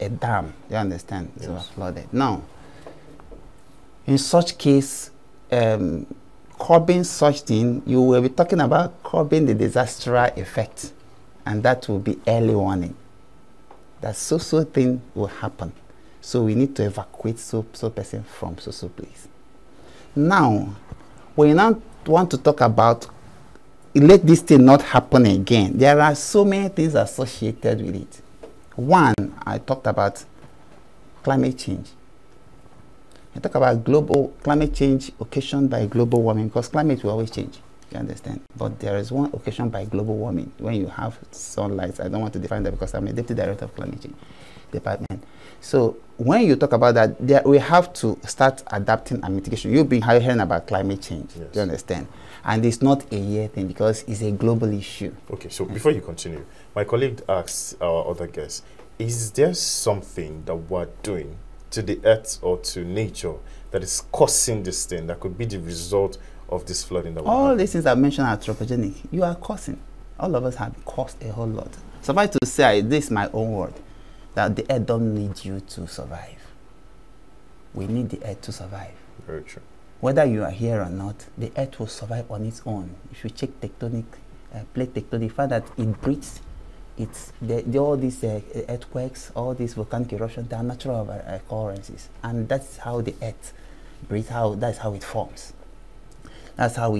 a dam, you understand, yes. it was flooded. Now, in such case, curbing such thing, you will be talking about curbing the disaster effect, and that will be early warning. That so thing will happen. So we need to evacuate so person from so place. Now, we now want to talk about let this thing not happen again. There are so many things associated with it. One, I talked about climate change. I talk about global climate change occasioned by global warming, because climate will always change. You understand? But there is one occasion by global warming when you have sunlight. I don't want to define that because I'm a deputy director of climate change department. So when you talk about that, we have to start adapting and mitigation. You've been hearing about climate change. Yes. Do you understand? And it's not a year thing because it's a global issue. Okay, so before you continue, my colleague asked our other guests, is there something that we're doing to the earth or to nature that is causing this thing that could be the result of this flooding that all these things I mentioned are anthropogenic. You are causing. All of us have caused a whole lot. Suffice to say, this is my own word, that the earth don't need you to survive. We need the earth to survive. Very true. Whether you are here or not, the earth will survive on its own. If you check tectonic, plate tectonic, find that it breathes. It's all these earthquakes, all these volcanic eruptions, they are natural occurrences, and that's how the earth breathes. That's how it forms. That's how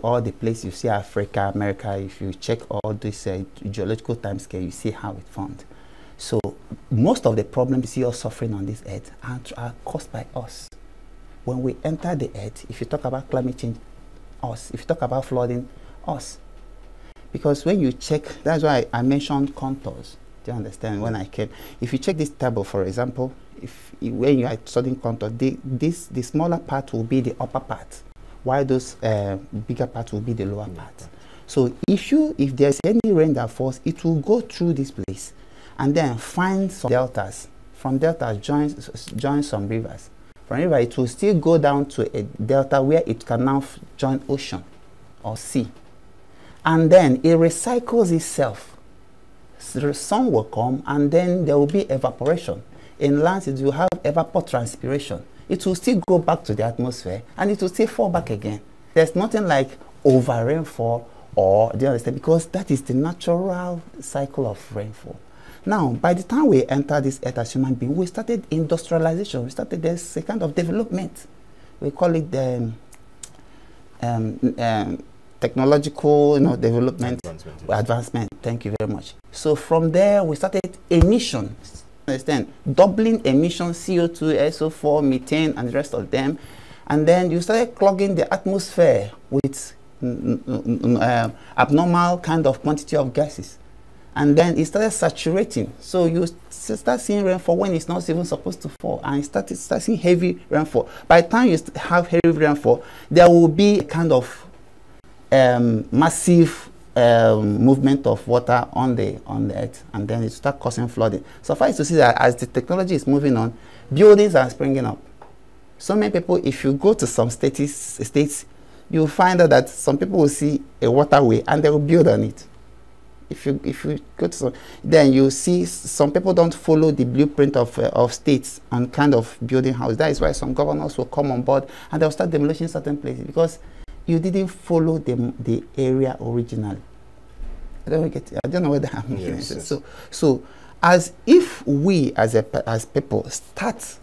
all the places you see, Africa, America, if you check all this geological time scale, you see how it formed. So most of the problems you see us suffering on this earth are caused by us. When we enter the earth, if you talk about climate change, us. If you talk about flooding, us. Because when you check, that's why I mentioned contours. Do you understand? When I came, if you check this table, for example, when you are studying contour, the smaller part will be the upper part, while those bigger parts will be the lower part. So if there's any rain that falls, it will go through this place and then find some deltas. From deltas, join some rivers. From river, it will still go down to a delta where it can now join ocean or sea. And then it recycles itself. So the sun will come and then there will be evaporation. In land, it will have evapotranspiration. It will still go back to the atmosphere and it will still fall back again. There's nothing like over rainfall, or do you understand? Because that is the natural cycle of rainfall. Now, by the time we enter this earth as human beings, we started industrialization. We started this a kind of development. We call it technological, development, advancement. Thank you very much. So from there, we started emission. Understand? Doubling emissions, CO2, SO4, methane, and the rest of them. And then you started clogging the atmosphere with abnormal kind of quantity of gases. And then it started saturating. So you start seeing rainfall when it's not even supposed to fall. And you start seeing heavy rainfall. By the time you have heavy rainfall, there will be a kind of massive movement of water on the earth, and then it start causing flooding. Suffice to see that as the technology is moving on, buildings are springing up. So many people, if you go to some states, you'll find out that some people will see a waterway and they will build on it. If you go to some, then you see some people don't follow the blueprint of states and kind of building houses. That is why some governors will come on board and they'll start demolishing certain places because you didn't follow the area originally. I don't know whether I'm making sense. So as if we as people start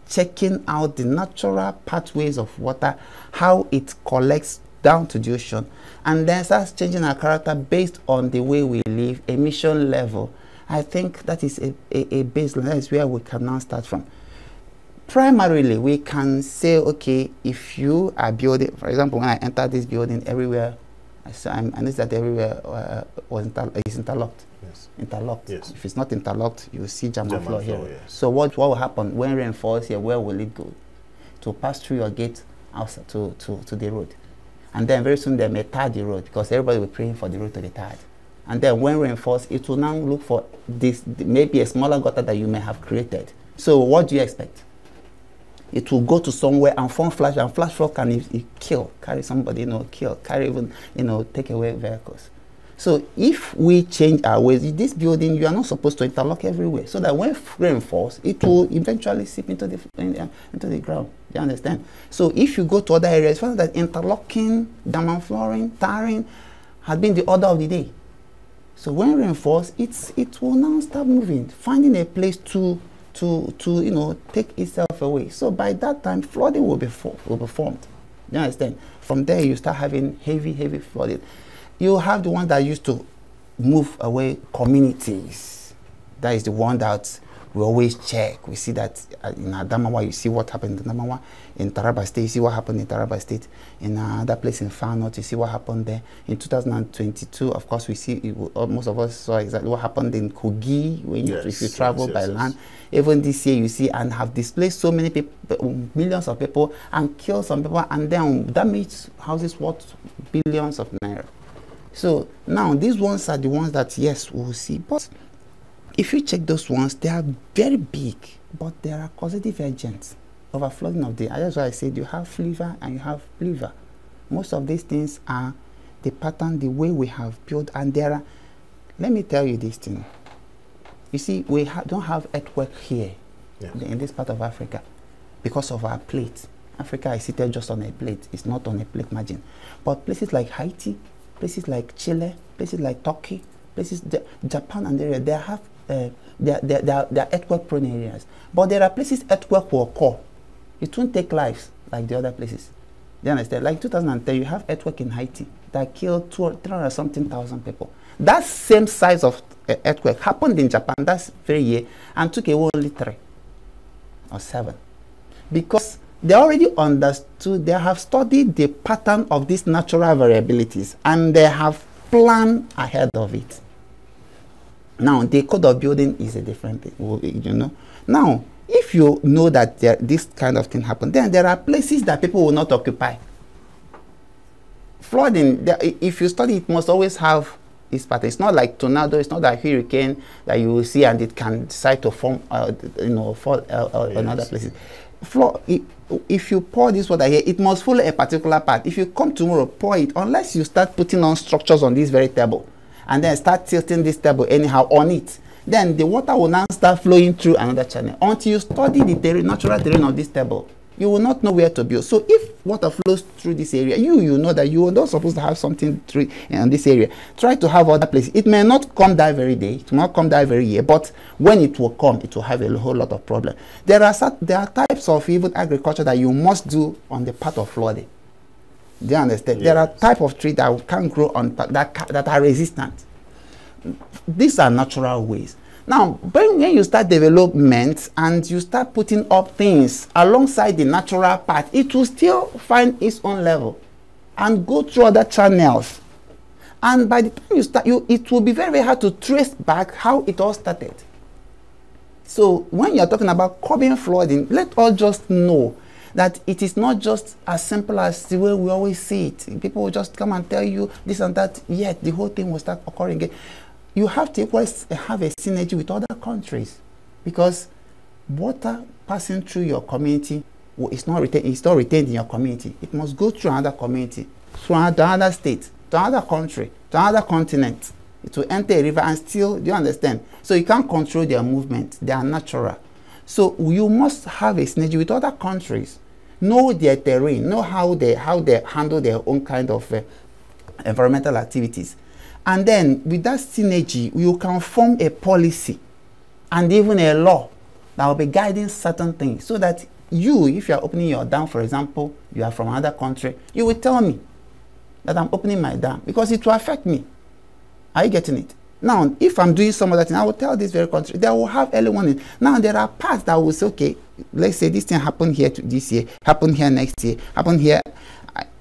checking out the natural pathways of water, how it collects down to the ocean, and then starts changing our character based on the way we live, emission level, I think that is a baseline. That is where we can now start from. Primarily, we can say, okay, if you are building, for example, when I entered this building, everywhere, I noticed that everywhere is interlocked. Yes. Interlocked. Yes. If it's not interlocked, you see jam and floor here. Yes. So what will happen when rain falls here? Where will it go? To pass through your gate outside to the road. And then very soon they may tar the road because everybody will be praying for the road to be tarred. And then when rain falls, it will now look for this, maybe a smaller gutter that you may have created. So what do you expect? It will go to somewhere and form flash, and flash flood can kill, carry somebody, kill, carry even, take away vehicles. So if we change our ways, this building, you are not supposed to interlock everywhere, so that when rain falls, it will eventually seep into the ground. You understand? So if you go to other areas, find that interlocking, diamond flooring, tarring has been the order of the day. So when rain falls, it will now start moving, finding a place to take itself away. So by that time, flooding will be formed. You understand? From there, you start having heavy flooding. You have the one that used to move away communities. That is the one that we always check. We see that in Adamawa, you see what happened in Adamawa. In Taraba State, you see what happened in Taraba State. In another place in Far North, you see what happened there. In 2022, of course, we see, most of us saw exactly what happened in Kogi, when if you travel by land. Even this year, you see, and have displaced so many people, millions of people, and killed some people, and then damaged houses worth billions of naira. So now these ones are the ones that, yes, we'll see. But if you check those ones, they are very big, but there are causative agents. Overflowing of the, that's why I said you have flavor and you have flavor. Most of these things are the pattern, the way we have built, and there are, let me tell you this thing. You see, we don't have earthquake here, in this part of Africa, because of our plate. Africa is seated just on a plate. It's not on a plate margin. But places like Haiti, places like Chile, places like Turkey, places Japan and area, they have they are earthquake-prone areas. But there are places earthquake will occur. It won't take lives like the other places. Do you understand? Like 2010, you have earthquake in Haiti that killed 300-something thousand people. That same size of earthquake happened in Japan that very year and took away only 3 or 7, because they already understood, they have studied the pattern of these natural variabilities, and they have planned ahead of it. Now, the code of building is a different thing, you know. Now, if you know that this kind of thing happen, then there are places that people will not occupy. Flooding, if you study, it must always have this pattern. It's not like tornado, it's not like hurricane that you will see and it can decide to form, fall in other places. If you pour this water here, it must follow a particular path. If you come tomorrow, pour it, unless you start putting on structures on this very table, and then start tilting this table anyhow on it, then the water will now start flowing through another channel. Until you study the natural terrain of this table, you will not know where to build. So if water flows through this area, you know that you are not supposed to have something through in this area. Try to have other places. It may not come that very day, it will not come that very year, but when it will come, it will have a whole lot of problem. There are types of even agriculture that you must do on the path of flooding. Do you understand? Yes. There are type of trees that can grow on that are resistant. These are natural ways. Now, when you start development and you start putting up things alongside the natural path, it will still find its own level and go through other channels. And by the time you start, it will be very, very hard to trace back how it all started. So when you're talking about curbing flooding, let us just know that it is not just as simple as the way we always see it. People will just come and tell you this and that, yet the whole thing will start occurring again. You have to always have a synergy with other countries, because water passing through your community is not retained in your community. It must go through another community, through another state, to another country, to another continent. It will enter a river and still, do you understand? So you can't control their movement. They are natural. So you must have a synergy with other countries. Know their terrain, know how they handle their own kind of environmental activities. And then with that synergy, you can form a policy and even a law that will be guiding certain things, so that you, if you are opening your dam, for example, you are from another country, you will tell me that I'm opening my dam because it will affect me. Are you getting it? Now, if I'm doing some other thing, I will tell this very country, they will have early warning. Now, there are parts that will say, okay, let's say this thing happened here this year, happened here next year, happened here.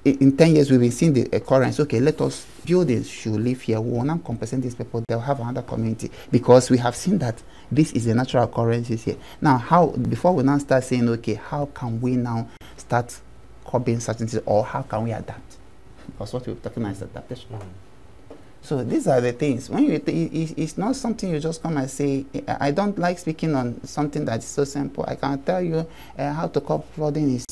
In 10 years, we've been seeing the occurrence. Okay, let us buildings should live here. We will not compensate these people. They'll have another community, because we have seen that this is a natural occurrence here. Now, before we now start saying, okay, how can we now start curbing certain things, or how can we adapt? Because what we're talking about is adaptation. So these are the things. When you, it's not something you just come and say. I don't like speaking on something that is so simple. I can tell you how to curb flooding is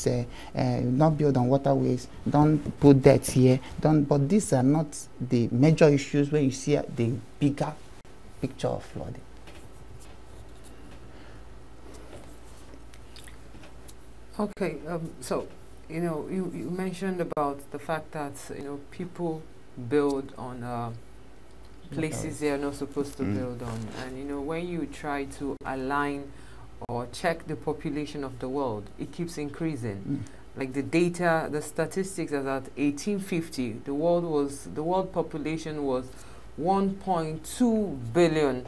not build on waterways. Don't put debt here. Don't. But these are not the major issues when you see the bigger picture of flooding. Okay. So, you know, you mentioned about the fact that, you know, people build on places they are not supposed to build on, and you know, when you try to align or check the population of the world, it keeps increasing. Like the data, the statistics is that 1850 the world population was 1.2 billion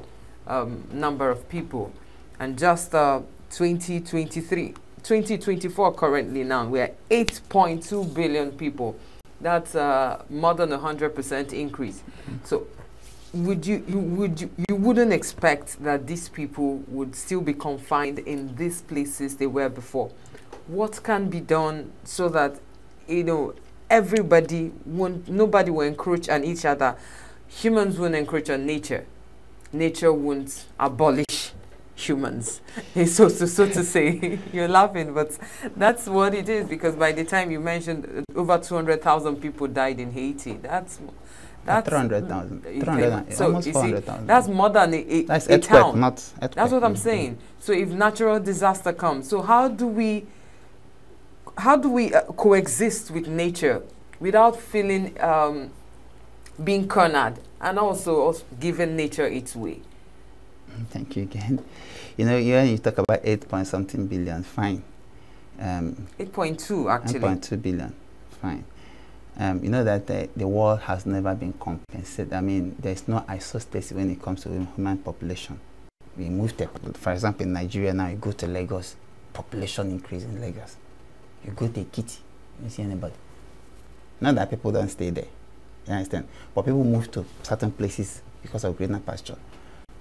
number of people, and just 2024 currently now we are 8.2 billion people. That's more than 100% increase. So you wouldn't expect that these people would still be confined in these places they were before. What can be done so that, you know, nobody will encroach on each other? Humans won't encroach on nature. Nature won't abolish humans. So to say, you're laughing, but that's what it is, because by the time you mentioned over 200,000 people died in Haiti, that's 300,000. So Almost you 400,000. see, that's more than That's a earthquake, town. not earthquake. That's what I'm saying. So if natural disaster comes, so how do we coexist with nature without feeling being cornered, and also giving nature its way? Thank you again. You know, when you talk about 8-point-something billion, fine. 8.2 actually. 8.2 billion, fine. You know that the world has never been compensated. I mean, there's no isostasis when it comes to human population. We moved, for example, in Nigeria now, you go to Lagos, population increase in Lagos. You go to Ekiti, you don't see anybody. Not that people don't stay there, you understand? But people move to certain places because of greener pasture.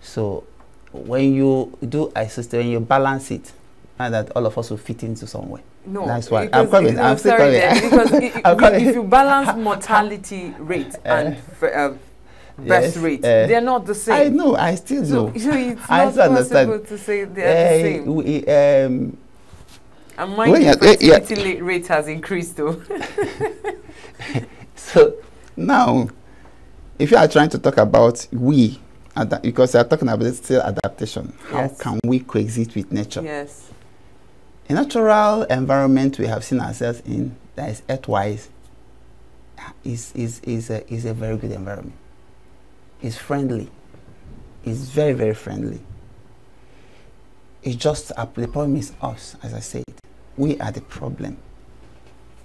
So when you do isostasis, when you balance it, and that all of us will fit into somewhere. No, that's why I'm coming. No, I'm still sorry coming. because if you balance mortality rate and birth rate, they're not the same. I know. I still know. So it's I not still possible understand. to say they're the same. And mind when you, fertility rate has increased though. So now, if you are trying to talk about because you are talking about still adaptation, how can we coexist with nature? Yes. A natural environment we have seen ourselves in, that is earthwise, is a very good environment. It's friendly. It's very, very friendly. It's just the problem is us, as I said. We are the problem.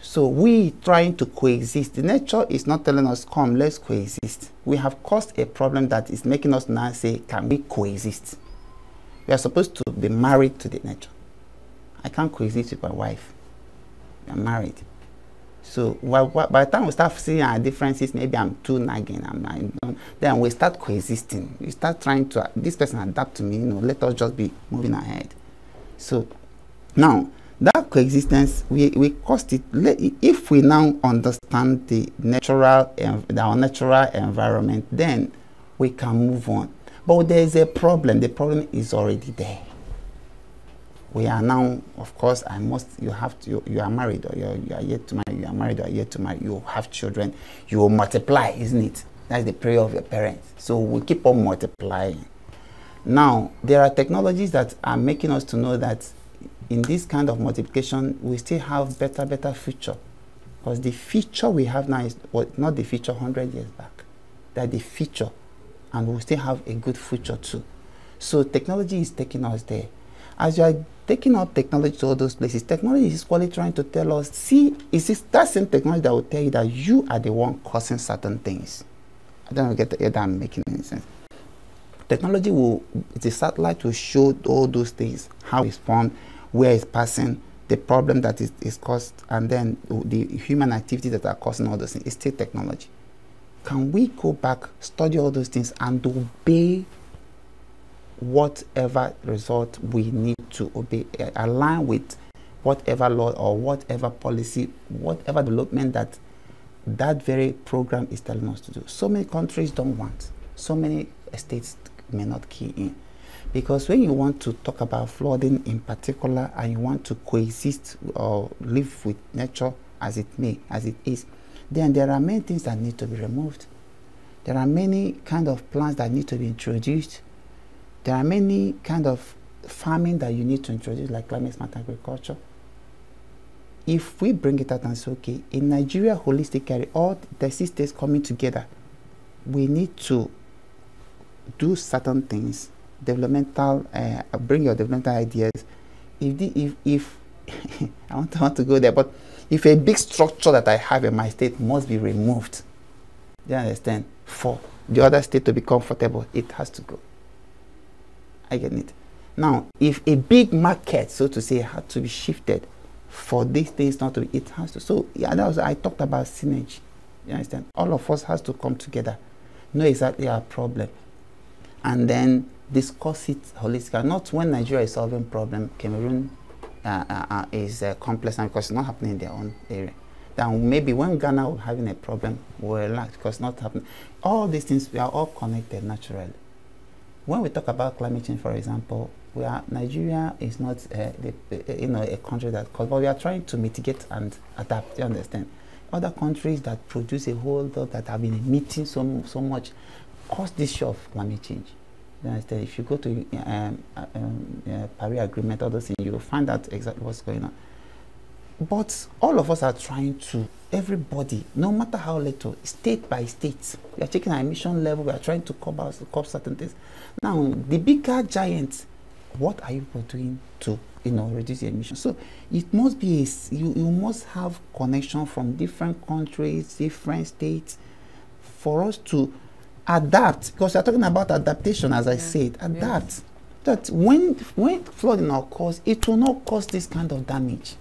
So we trying to coexist. The nature is not telling us, come, let's coexist. We have caused a problem that is making us now say, can we coexist? We are supposed to be married to the nature. I can't coexist with my wife. We are married. So by the time we start seeing our differences, maybe I'm too nagging, then we start coexisting. We start trying to, this person adapt to me, let us just be moving ahead. So now, that coexistence, we caused it. If we now understand our natural environment, then we can move on. But there is a problem. The problem is already there. We are now, of course, you are married or you are yet to marry, you are married or yet to marry, you have children, you will multiply, isn't it? That's the prayer of your parents. So we keep on multiplying. Now, there are technologies that are making us to know that in this kind of multiplication, we still have better future. Because the future we have now is not the future 100 years back. That's the future. And we'll still have a good future too. So technology is taking us there. As you are taking up technology to all those places, technology is equally trying to tell us, see, is this that same technology that will tell you that you are the one causing certain things. I don't get that I'm making any sense. Technology the satellite will show all those things, how it's formed, where it's passing, the problem that is caused, and then the human activities that are causing all those things. It's still technology. Can we go back, study all those things, and obey whatever result we need to obey, align with whatever law or whatever policy, whatever development that that very program is telling us to do. So many countries don't want. So many states may not key in. Because when you want to talk about flooding in particular, and you want to coexist or live with nature as it is, then there are many things that need to be removed. There are many kind of plants that need to be introduced. There are many kind of farming that you need to introduce, like climate smart agriculture. If we bring it out and say, okay, in Nigeria, holistically, all the 6 states coming together, we need to do certain things, developmental, bring your developmental ideas. If I want to go there, but if a big structure that I have in my state must be removed, do you understand? For the other state to be comfortable, it has to go. I get it. Now, if a big market, so to say, had to be shifted for these things not to be, it has to. So, yeah, that was, I talked about synergy. You understand? All of us has to come together, know exactly our problem, and then discuss it holistically. Not when Nigeria is solving problem, Cameroon is complex, and because it's not happening in their own area. Then maybe when Ghana is having a problem, we'll relax because it's not happening. All these things, we are all connected naturally. When we talk about climate change, for example, Nigeria is not a country that, but we are trying to mitigate and adapt. You understand? Other countries that produce a whole lot that have been emitting so much cause this issue of climate change. You understand? If you go to Paris Agreement, all those things, you will find out exactly what's going on. But all of us are trying to, everybody, no matter how little, state by state, we are taking our emission level, we are trying to curb certain things. Now, the bigger giants, what are you doing to reduce the emissions? So it must be, you must have connection from different countries, different states, for us to adapt, because we are talking about adaptation, as I said, adapt. That when flooding occurs, it will not cause this kind of damage.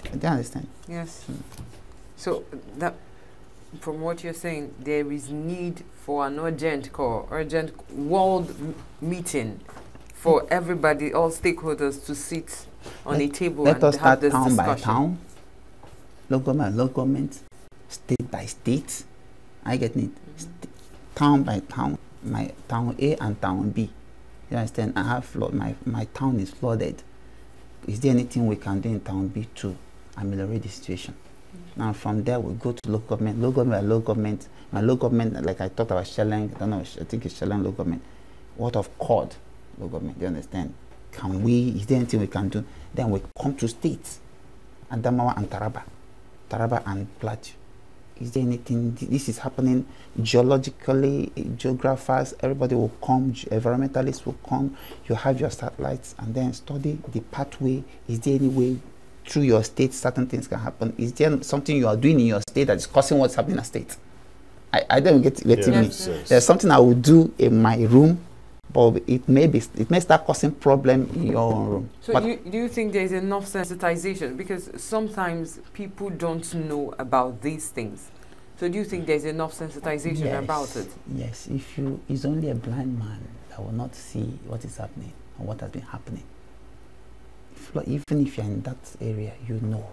Do you understand? Yes. So that, from what you're saying, there is need for an urgent world meeting for everybody, all stakeholders, to sit on a table and have this discussion. Let us start town by town, local government, state by state. I get it. Town by town, my town A and town B. You understand? I have flood. My town is flooded. Is there anything we can do in town B to ameliorate the situation? Now from there we go to local government. Local government. My local government, like I talked about Shelling, I don't know, I think it's Shelling local government. What of COD local government? Do you understand? Is there anything we can do? Then we come to states, Adamawa and Taraba and Plateau. Is there anything, this is happening geologically, geographers, everybody will come, environmentalists will come, you have your satellites, and then study the pathway. Is there any way through your state certain things can happen? Is there something you are doing in your state that is causing what's happening in a state? I don't get me. Yes. There's something I will do in my room, but it may start causing problem in your own room. So do you think there's enough sensitization? Because sometimes people don't know about these things. So do you think there's enough sensitization about it? Yes. It's only a blind man that will not see what is happening or what has been happening. Even if you're in that area, you know.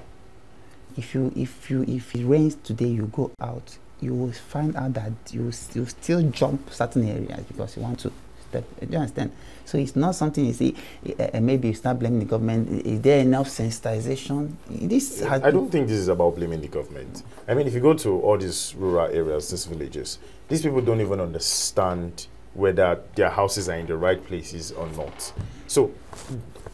If it rains today, you go out, you will find out that you still jump certain areas because you want to. Do you understand? So it's not something you see. Maybe you start blaming the government. Is there enough sensitization? I don't think this is about blaming the government. I mean, if you go to all these rural areas, these villages, these people don't even understand whether their houses are in the right places or not. So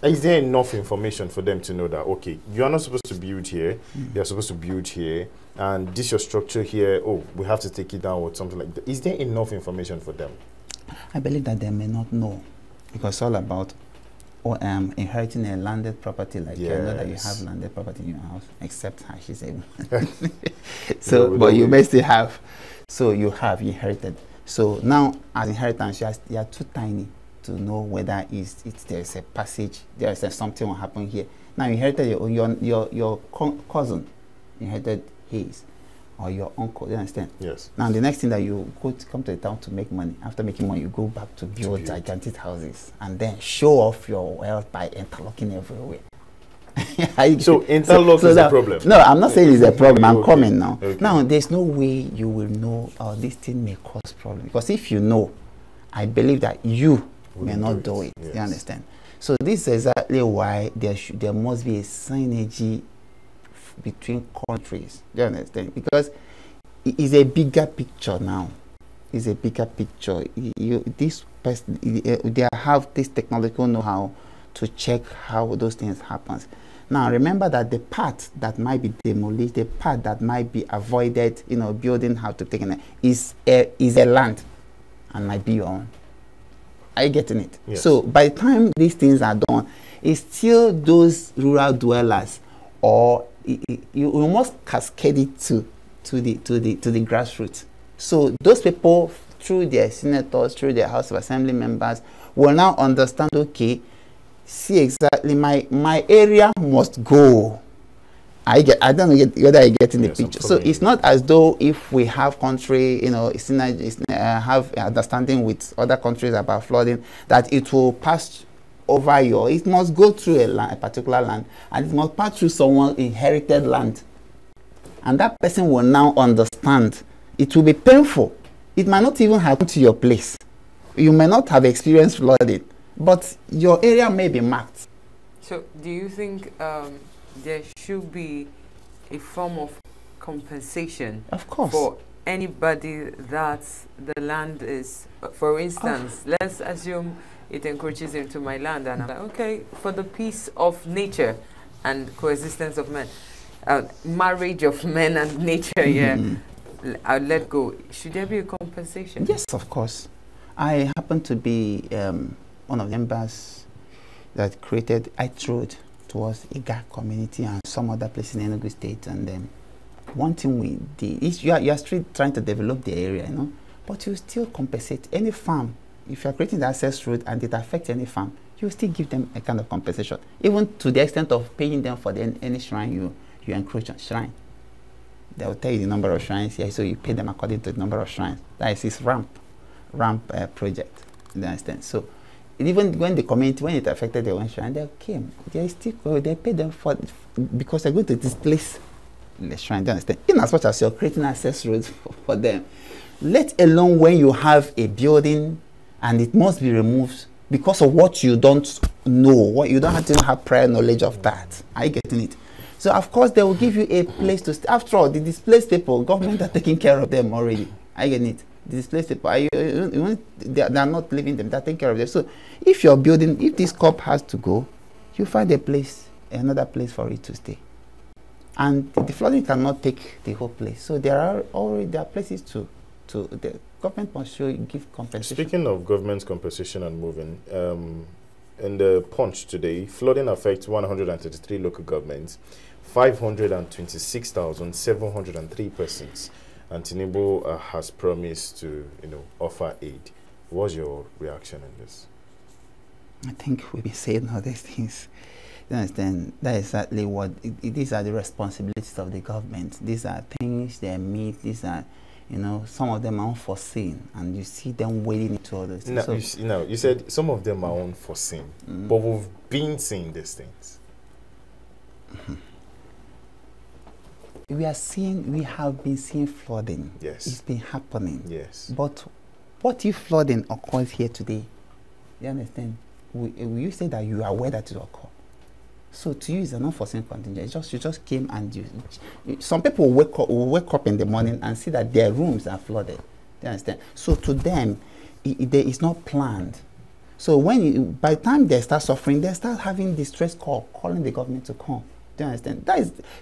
is there enough information for them to know that, okay, you are not supposed to build here, you are supposed to build here, and this your structure here, oh, we have to take it down or something like that. Is there enough information for them? I believe that they may not know, because it's all about inheriting a landed property. Like you know that you have landed property in your house, except her, she's able. So, but you may still have. So you have inherited. So now, as inheritance, you are too tiny to know whether there's a passage, there's something will happen here. Now you inherited your cousin, inherited his, or your uncle. You understand? Yes. Now the next thing that you come to the town to make money. After making money, you go back to build gigantic houses and then show off your wealth by interlocking everywhere. So interlock is a problem. No, I'm not saying it's a problem. I'm Okay. coming now. Okay. Now, there's no way you will know this thing may cause problem, because if you know, I believe that you may not do it. Yes. You understand? So this is exactly why there must be a synergy between countries. Do you understand? Because it is a bigger picture now. It's a bigger picture. This person, they have this technological know-how to check how those things happen. Now, remember that the part that might be demolished, the part that might be avoided, building how to take it, is a land and might be your own. Are you getting it? Yes. So by the time these things are done, it's still those rural dwellers, or you must cascade it to the grassroots. So those people, through their senators, through their House of Assembly members, will now understand, okay, see exactly my area must go. I don't know whether I get in the picture. So it's not as though if we have country, have understanding with other countries about flooding, that it will pass over it must go through a particular land, and it must pass through someone's inherited land. And that person will now understand. It will be painful. It might not even happen to your place. You may not have experienced flooding, but your area may be marked. So do you think there should be a form of compensation, of course, for anybody that the land is, for instance, let's assume it encroaches into my land, and I'm like, okay, for the peace of nature and coexistence of men, marriage of men and nature, yeah, I'll let go. Should there be a compensation? Yes, of course. I happen to be one of the members that created Ice Road towards Iga community and some other places in Enugu State. And one thing we did is you are still trying to develop the area, but you still compensate any farm. If you are creating the access road and it affects any farm, you still give them a kind of compensation, even to the extent of paying them for any shrine you encroach on. Shrine, they will tell you the number of shrines here, so you pay them according to the number of shrines. That is this ramp project. You understand? So even when the community, when it affected their own shrine, they came. They paid them because they're going to displace the shrine. Do you understand? In as much as you're creating access roads for them, let alone when you have a building and it must be removed because of what you don't know, what you don't have to have prior knowledge of that. Are you getting it? So of course they will give you a place to stay. After all, the displaced people, government are taking care of them already. Are you getting it? The displaced people, they are not living them, they're taking care of them. So if you're building, if this cup has to go, you find a place, another place for it to stay. And the flooding cannot take the whole place. So there are places to the government must give compensation. Speaking of government compensation and moving, in the Punch today, flooding affects 133 local governments, 526,703 persons, and Tinubu has promised to, offer aid. What's your reaction on this? I think we've been saying all these things. You understand? That is exactly what these are the responsibilities of the government. These are things they meet. These are, some of them are unforeseen, and you see them wading into all those things. You said some of them are unforeseen, but we've been seeing these things. We have been seeing flooding. Yes. It's been happening. Yes. But what if flooding occurs here today? You understand? You say that you are aware that it will occur. So to you, it's an unforeseen contingent. You just came and some people will wake up in the morning and see that their rooms are flooded. You understand? So to them, it's not planned. So by the time they start suffering, they start having distress call, calling the government to come. Do you understand?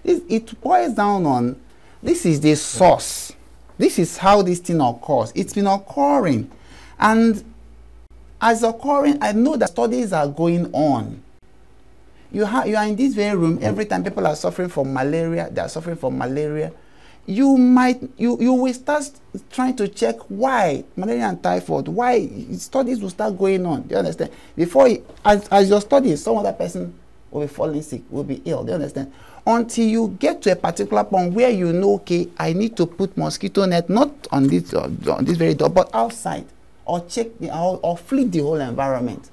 It boils down on, this is the source. This is how this thing occurs. It's been occurring. And as occurring, I know that studies are going on. You are in this very room, every time people are suffering from malaria, they are suffering from malaria. You will start trying to check why malaria and typhoid, why studies will start going on. Do you understand? Before, as your studies, some other person will be falling sick, will be ill. Do you understand? Until you get to a particular point where you know, okay, I need to put mosquito net, not on this very door, but outside, or check or flip the whole environment.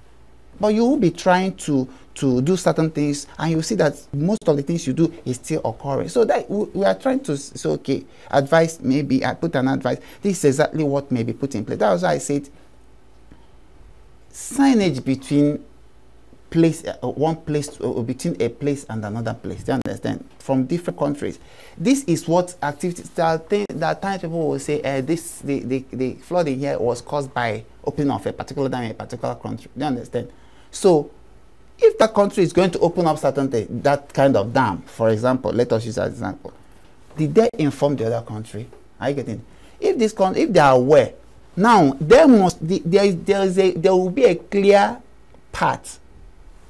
But you will be trying to to do certain things, and you see that most of the things you do is still occurring. So that we are trying to say, okay, advice, maybe I put an advice, this is exactly what may be put in place. That was why I said signage between place, one place, between a place and another place. Do you understand? From different countries. This is what activities that times people will say, the flooding here was caused by opening of a particular dam in a particular country. Do you understand? So if that country is going to open up certain things, that kind of dam, for example, let us use as an example, did they inform the other country? Are you getting? If they are aware, now there will be a clear path.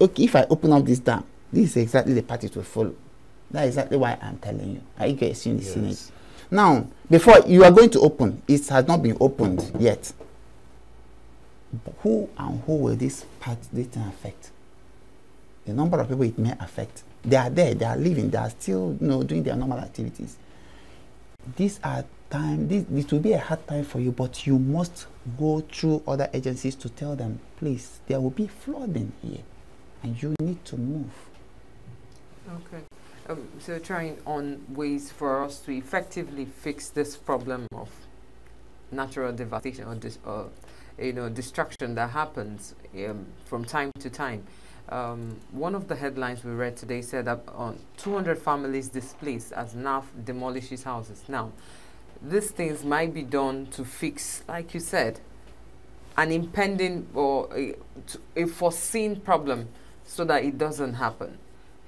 Okay, if I open up this dam, this is exactly the path it will follow. That's exactly why I'm telling you. Are you getting it? Now, before you are going to open, it has not been opened yet. Who will this thing affect? The number of people it may affect. They are there, they are living, they are still doing their normal activities. These are time. This will be a hard time for you, but you must go through other agencies to tell them, please, there will be flooding here, and you need to move. Okay. So trying on ways for us to effectively fix this problem of natural devastation or destruction that happens from time to time. One of the headlines we read today said that 200 families displaced as NAF demolishes houses. Now, these things might be done to fix, like you said, an impending or a foreseen problem so that it doesn't happen.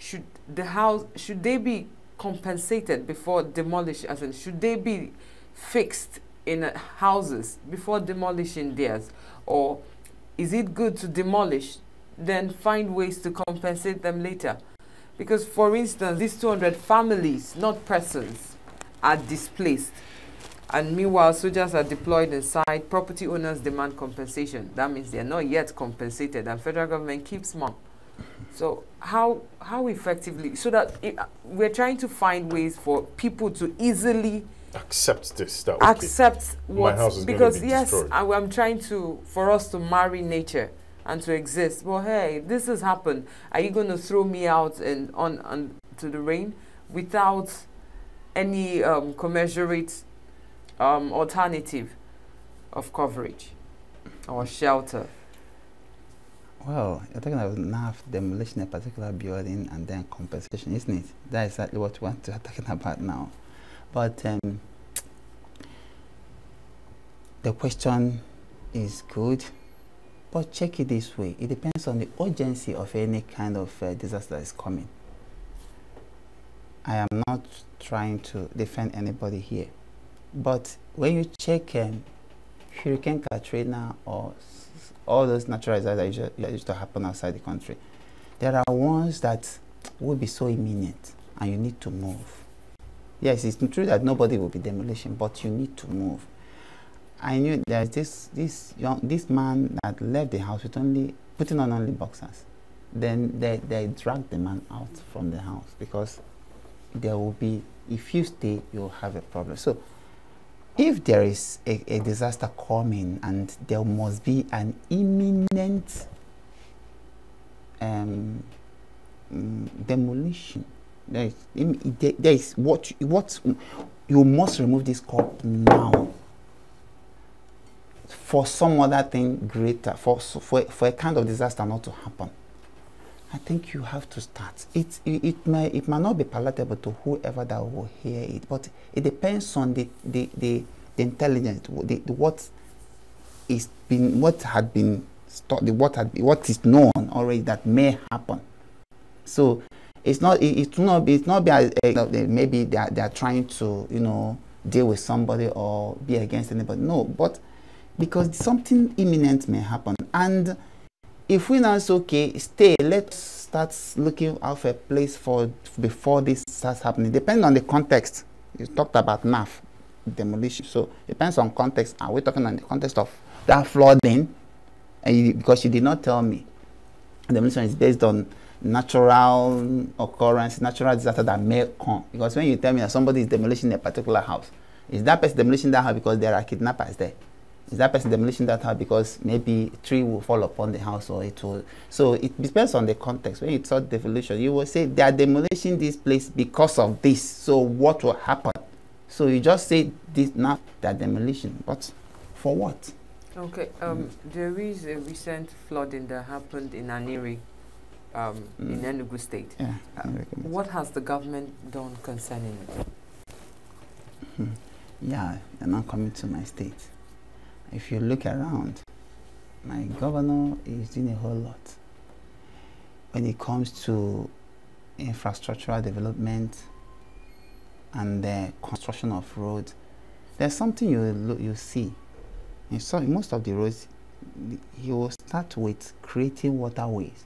Should they be compensated before demolition? As in, should they be fixed in houses before demolishing theirs, or is it good to demolish, then find ways to compensate them later? Because, for instance, these 200 families, not persons, are displaced, and meanwhile soldiers are deployed inside. Property owners demand compensation. That means they are not yet compensated, and federal government keeps mum. So how effectively, so that we're trying to find ways for people to easily accept this, that accept what, my house is because going to be yes, destroyed. I'm trying for us to marry nature and to exist. Well, hey, this has happened. Are you going to throw me out and on to the rain without any commensurate alternative of coverage or shelter? Well, you're talking about NAF demolition a particular building and then compensation, isn't it? That's exactly what we want to be talking about now. But the question is good, but check it this way. It depends on the urgency of any kind of disaster that is coming. I am not trying to defend anybody here, but when you check Hurricane Katrina or all those natural disasters that used to happen outside the country, there are ones that will be so imminent and you need to move. Yes, it's true that nobody will be demolition, but you need to move. I knew there's this man that left the house with putting on only boxers. Then they dragged the man out from the house because there will be, if you stay, you'll have a problem. So if there is a disaster coming and there must be an imminent demolition, there is what you must remove this corpse now for some other thing greater, for a kind of disaster not to happen. I think you have to start. It might not be palatable to whoever that will hear it, but it depends on the intelligence, what is known already that may happen. So it's not maybe they are trying to deal with somebody or be against anybody. No, but because something imminent may happen, and if we now say, okay, stay, let's start looking out for a place before this starts happening. Depending on the context. You talked about NAF demolition, so it depends on context. Are we talking on the context of that flooding? Because you did not tell me. Demolition is based on natural occurrence, natural disaster that may come. Because when you tell me that somebody is demolishing a particular house, is that person demolishing that house because there are kidnappers there? Is that person demolishing that house because maybe a tree will fall upon the house, or it will? So it depends on the context. When you talk demolition, you will say they are demolishing this place because of this. So what will happen? So you just say this now, that demolition, but for what? Okay. There is a recent flooding that happened in Aniri, in Enugu State. Yeah. What has the government done concerning it? Yeah, they're not coming to my state. If you look around, my governor is doing a whole lot when it comes to infrastructural development and the construction of roads. There's something you see. In most of the roads, he will start with creating waterways.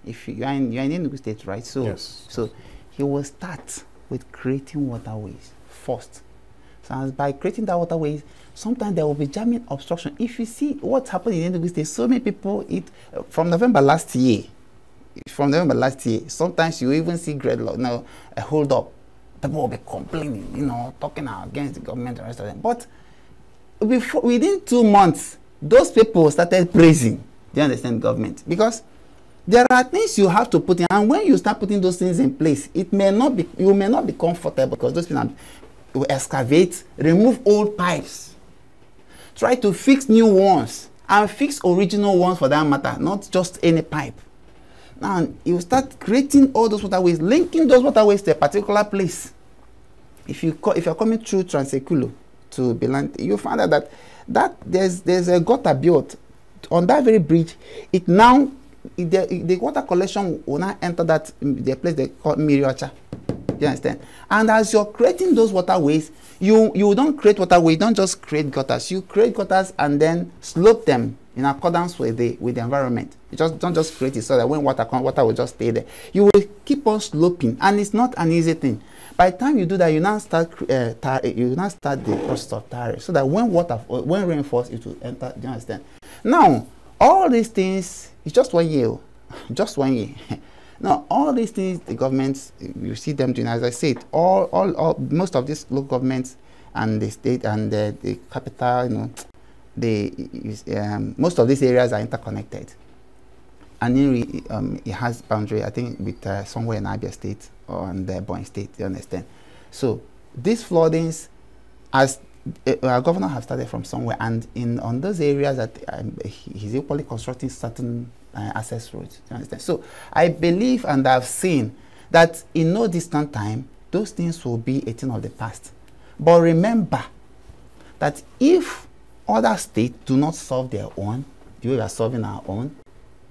If you're in Enugu State, right? So, yes. So he will start with creating waterways first. So by creating that waterways, sometimes there will be jamming obstruction. If you see what's happening in Enugu State, so many people, from November last year, sometimes you even see gridlock, a hold up. People will be complaining, talking against the government and the rest of them. But within 2 months, those people started praising the understand government, because there are things you have to put in, and when you start putting those things in place, you may not be comfortable, because those people will excavate, remove old pipes, try to fix new ones, and fix original ones for that matter, not just any pipe. Now you start creating all those waterways, linking those waterways to a particular place. If you're coming through Transekulo to Belanti, you find out that there's a gutter built on that very bridge. The water collection will now enter the place they call Miriocha. You understand? And as you're creating those waterways, you don't create waterways, you don't just create gutters. You create gutters and then slope them in accordance with the environment. You don't just create it so that when water comes, water will just stay there. You will keep on sloping, and it's not an easy thing. By the time you do that, you now start the process of tarring, so that when rain falls, it will enter. Do you understand? Now, all these things, it's just 1 year. Just 1 year. Now, all these things, the governments, you see them doing, as I said, most of these local governments and the state and the capital, most of these areas are interconnected. And it has boundary, I think, with somewhere in Abia State or in the Ebonyi State, you understand? So, these floodings, as our governor has started from somewhere, and on those areas that he's equally constructing certain access roads. You understand? So I believe and I've seen that in no distant time, those things will be a thing of the past. But remember that if other states do not solve their own, the way we are solving our own,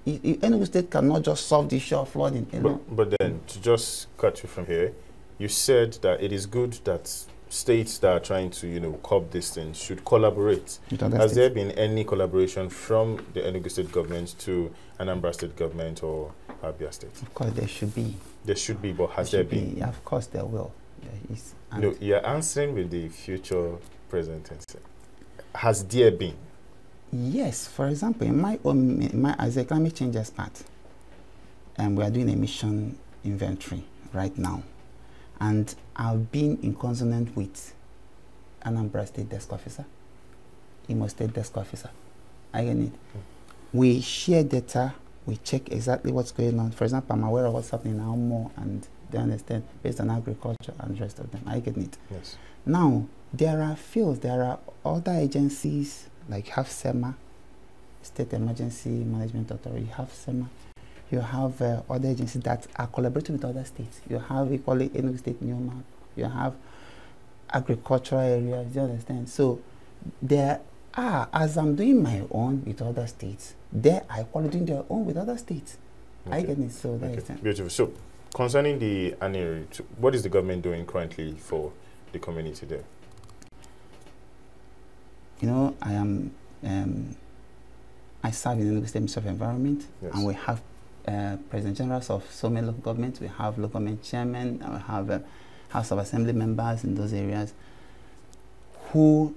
Enugu State cannot just solve the issue of flooding alone. But then, to just cut you from here, you said that it is good that states that are trying to, curb these things should collaborate. Has there been any collaboration from the Enugu State government to Anambra State government or Abia State? Of course, there should be. There should be, but has there been? Yeah, of course, there will. There is. No, you're answering with the future present tense. Has there been? Yes. For example, as a climate change expert, we are doing emission inventory right now. And I've been in consonant with Anambra State Desk Officer, Imo State Desk Officer. I get it. We share data, we check exactly what's going on. For example, I'm aware of what's happening in Aumo, and they understand based on agriculture and the rest of them. I get it. Yes. Now, there are fields, there are other agencies like SEMA, State Emergency Management Authority, SEMA. You have other agencies that are collaborating with other states. You have equally Enugu State New Map. You have agricultural areas. You understand? So there are, as I'm doing my own with other states, they are equally doing their own with other states. Okay. I get it. So that is beautiful. So concerning the Aniri, what is the government doing currently for the community there? I serve in the Enugu State Ministry of Environment, yes. And we have President Generals of so many local governments. We have local government chairmen, and we have House of Assembly members in those areas who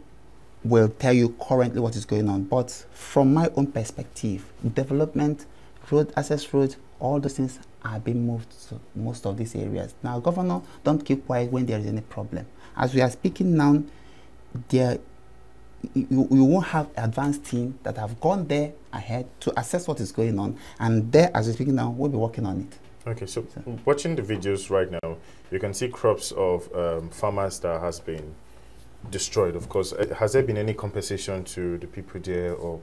will tell you currently what is going on. But from my own perspective, development, road, access roads, all those things are being moved to most of these areas. Now, Governor, don't keep quiet when there is any problem. As we are speaking now, there you won't have advanced team that have gone there ahead to assess what is going on, and there, as we're speaking now, we'll be working on it. Okay, so watching the videos right now, you can see crops of farmers that has been destroyed. Of course, has there been any compensation to the people there or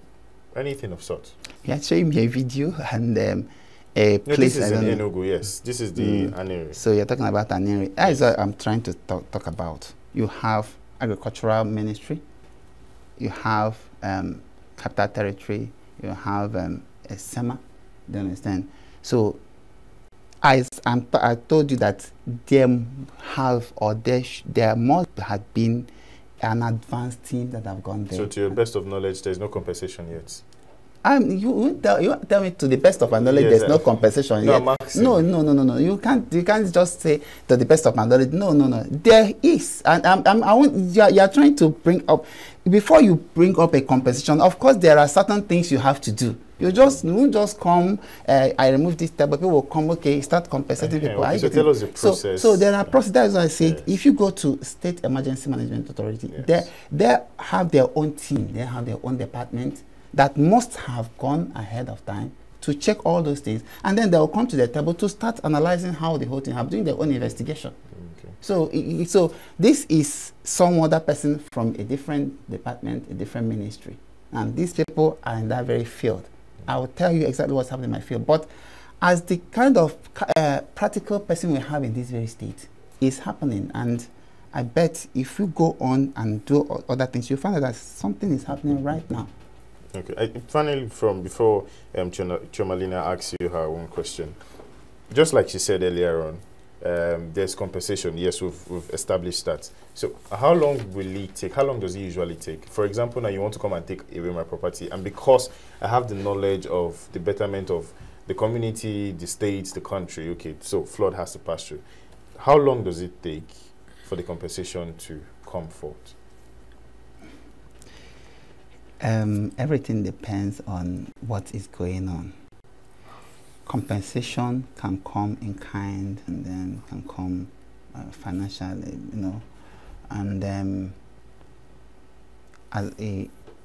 anything of sort? Yeah, showing me a video and a place. This is in Enugu, yes. This is the Aneri. So you're talking about Aneri. That is what I'm trying to talk about. You have agricultural ministry, you have capital territory, you have a SEMA. Do you understand? So I told you that there have or there must have been an advanced team that have gone there. So to your best of knowledge, there is no compensation yet? You tell me to the best of my knowledge, yes, there's no compensation yet. No. You can't just say to the best of my knowledge. No. There is, and you are trying to bring up, before you bring up a compensation. Of course, there are certain things you have to do. You won't just come. I remove this tab, but people will come. Okay, start compensating people. Okay, so tell us the process. So there are processes. That's why I said, if you go to State Emergency Management Authority, they have their own team. They have their own department that must have gone ahead of time to check all those things, and then they will come to the table to start analyzing how the whole thing have doing their own investigation. Okay. So this is some other person from a different department, a different ministry, and these people are in that very field. I will tell you exactly what's happening in my field, but as the kind of practical person we have in this very state is happening, and I bet if you go on and do other things, you'll find that something is happening right now. Okay. Finally, from before Chomalina asks you her own question, just like she said earlier on, there's compensation. Yes, we've established that. So how long will it take? How long does it usually take? For example, now you want to come and take away my property, and because I have the knowledge of the betterment of the community, the states, the country, okay, so flood has to pass through. How long does it take for the compensation to come forth? Everything depends on what is going on. Compensation can come in kind, and then can come financially, and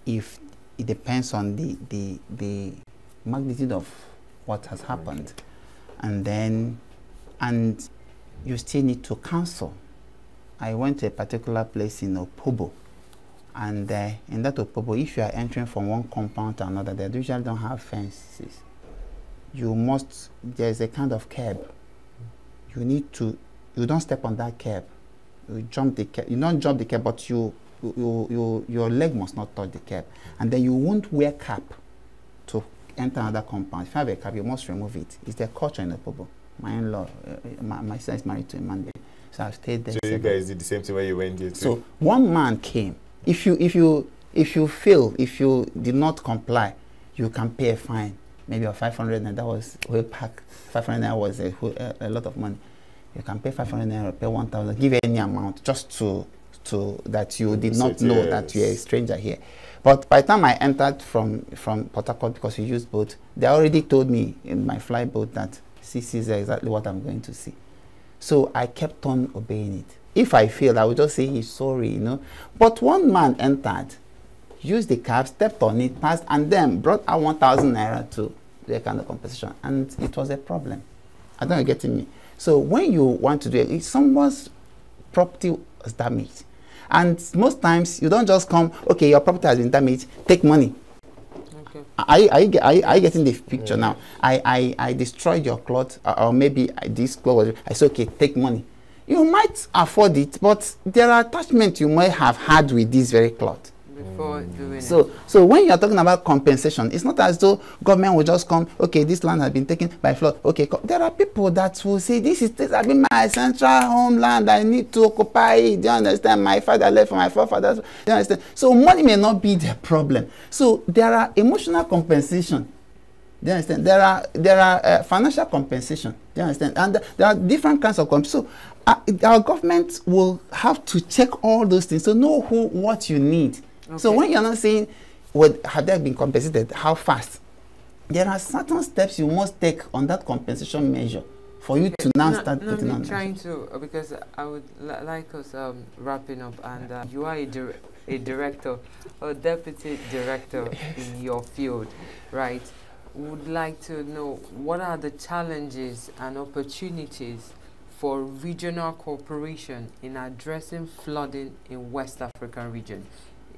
if it depends on the magnitude of what has happened, and you still need to counsel. I went to a particular place in Opobo. And in that Opobo, if you are entering from one compound to another, they usually don't have fences. There's a kind of curb. You don't step on that curb. You jump the curb. You don't jump the curb, but your leg must not touch the curb. And then you won't wear cap to enter another compound. If you have a cap, you must remove it. It's their culture in Opobo. My in-law, my son is married to a man there. So I've stayed there. So you guys did the same thing where you went there too? So one man came. If you fail, if you did not comply, you can pay a fine, maybe of 500, and that was way back. 500 naira was a lot of money. You can pay 500 naira, pay 1,000, give any amount, just to that you did not know that you're a stranger here. But by the time I entered from Port Harcourt, because we used boat, they already told me in my fly boat that this is exactly what I'm going to see. So I kept on obeying it. If I failed, I would just say he's sorry, But one man entered, used the cab, stepped on it, passed, and then brought out 1,000 naira to the kind of compensation. And it was a problem. I don't know, you're getting me. So when you want to do it, if someone's property was damaged, and most times you don't just come, okay, your property has been damaged, take money. Okay. Are you getting the picture now? I destroyed your cloth, or maybe this cloth was, I said, okay, take money. You might afford it, but there are attachments you might have had with this very cloth before doing it. So when you're talking about compensation, it's not as though government will just come, okay, this land has been taken by flood. Okay, there are people that will say, this has been my central homeland, I need to occupy it. Do you understand? My father left for my forefathers. Do you understand? So money may not be the problem. So there are emotional compensation. Do you understand? There are financial compensation. Do you understand? And there are different kinds of compensation. So our government will have to check all those things to know what you need. Okay. So when you're not saying, have they been compensated, how fast? There are certain steps you must take on that compensation measure for you to now start putting on. Trying to, because I would like us wrapping up, and you are a director or deputy director in your field, right, would like to know what are the challenges and opportunities for regional cooperation in addressing flooding in West African region.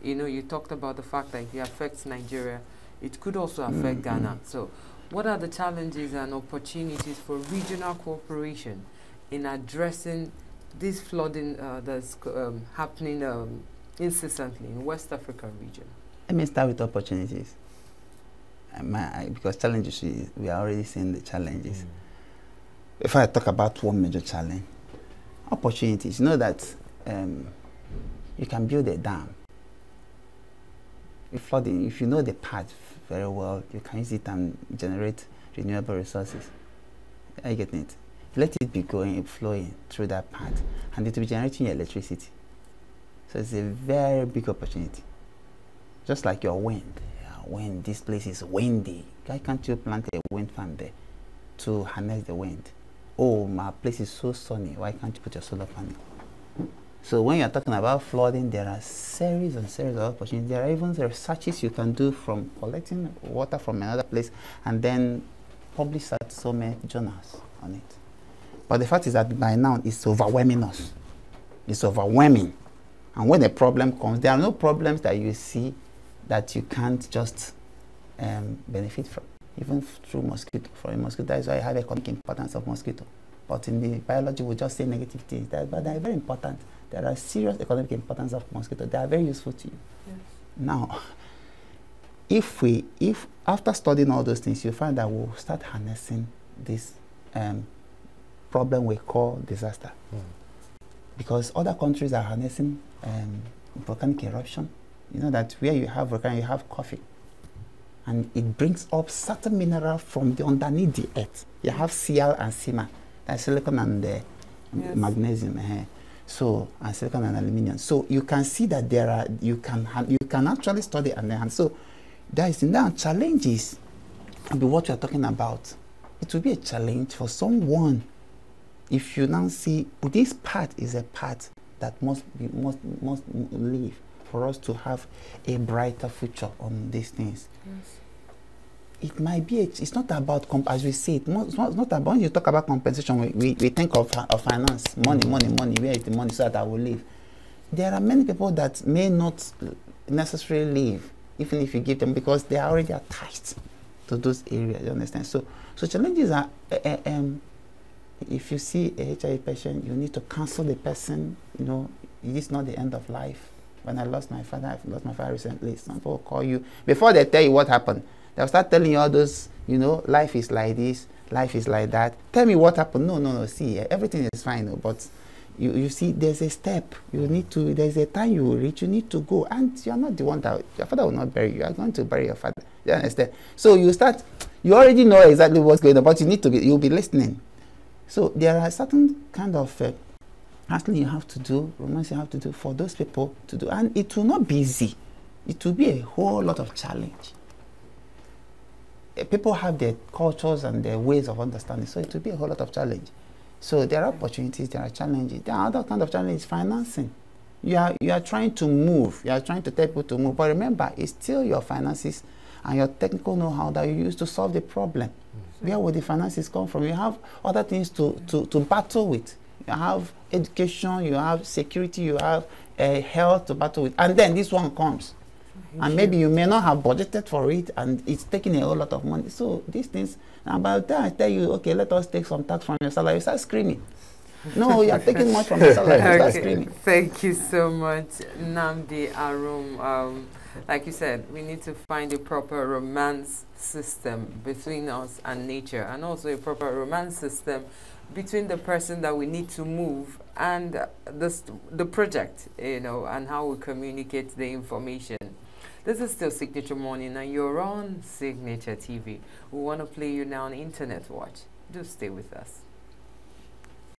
You know, you talked about the fact that if it affects Nigeria, it could also affect Ghana. So what are the challenges and opportunities for regional cooperation in addressing this flooding that's happening incessantly in West African region? Let me start with opportunities. Because challenges, we are already seeing the challenges. If I talk about one major challenge, opportunities, you know that you can build a dam. If flooding, if you know the path very well, you can use it and generate renewable resources. Are you getting it? Let it be going, flowing through that path, and it will be generating electricity. So it's a very big opportunity. Just like your wind. When this place is windy, why can't you plant a wind farm there to harness the wind? Oh, my place is so sunny, why can't you put your solar panel? So when you're talking about flooding, there are series and series of opportunities. There are even researches you can do from collecting water from another place and then publish at so many journals on it. But the fact is that by now it's overwhelming us. It's overwhelming. And when the problem comes, there are no problems that you see that you can't just benefit from, even through mosquito. For a mosquito, that is why I have economic importance of mosquito. But in the biology, we just say negative things. But they are very important. There are serious economic importance of mosquito. They are very useful to you. Yes. Now, if after studying all those things, you find that we'll start harnessing this problem we call disaster. Because other countries are harnessing volcanic eruption. You know that where you have volcano, you have coffee. And it brings up certain mineral from the underneath the earth. You have Cl and Cima. That's silicon and magnesium. So, and silicon and aluminium. So you can see that there are, you can actually study and so there is now challenges. Be what we are talking about. It will be a challenge for someone. If you now see this part is a part that must live for us to have a brighter future on these things. Yes. It might be, it's not about, as we say, it's not about, when you talk about compensation, we think of finance, money, where is the money so that I will live. There are many people that may not necessarily live, even if you give them, because they are already attached to those areas, you understand? So challenges are, if you see a HIV patient, you need to counsel the person, you know, it is not the end of life. When I lost my father, I've lost my father recently, some people will call you, before they tell you what happened, they'll start telling you all those, you know, life is like this, life is like that. Tell me what happened. No, see, everything is fine, but you see, there's a step. You need to, there's a time you will reach, you need to go. And you're not the one that, your father will not bury you. You are going to bury your father. You understand? So you start, you already know exactly what's going on, but you need to be, you'll be listening. So there are certain kind of counseling you have to do, romance you have to do for those people to do. And it will not be easy. It will be a whole lot of challenge. People have their cultures and their ways of understanding, so it will be a whole lot of challenge. So there are opportunities, there are challenges. There are other kind of challenges, financing. You are trying to move, you are trying to tell people to move, but remember, it's still your finances and your technical know-how that you use to solve the problem. Where would the finances come from? You have other things to battle with. You have education, you have security, you have health to battle with, and then this one comes. And maybe you may not have budgeted for it, and it's taking a whole lot of money. So these things, and by the time I tell you, okay, let us take some tax from your salary, you start screaming. No, you are taking much from your salary, you start screaming. Thank you so much, Nnamdi Arum. Like you said, we need to find a proper romance system between us and nature, and also a proper romance system between the person that we need to move and the project, you know, and how we communicate the information. This is still Signature Morning, and you're on Signature TV. We want to play you now on Internet Watch. Do stay with us.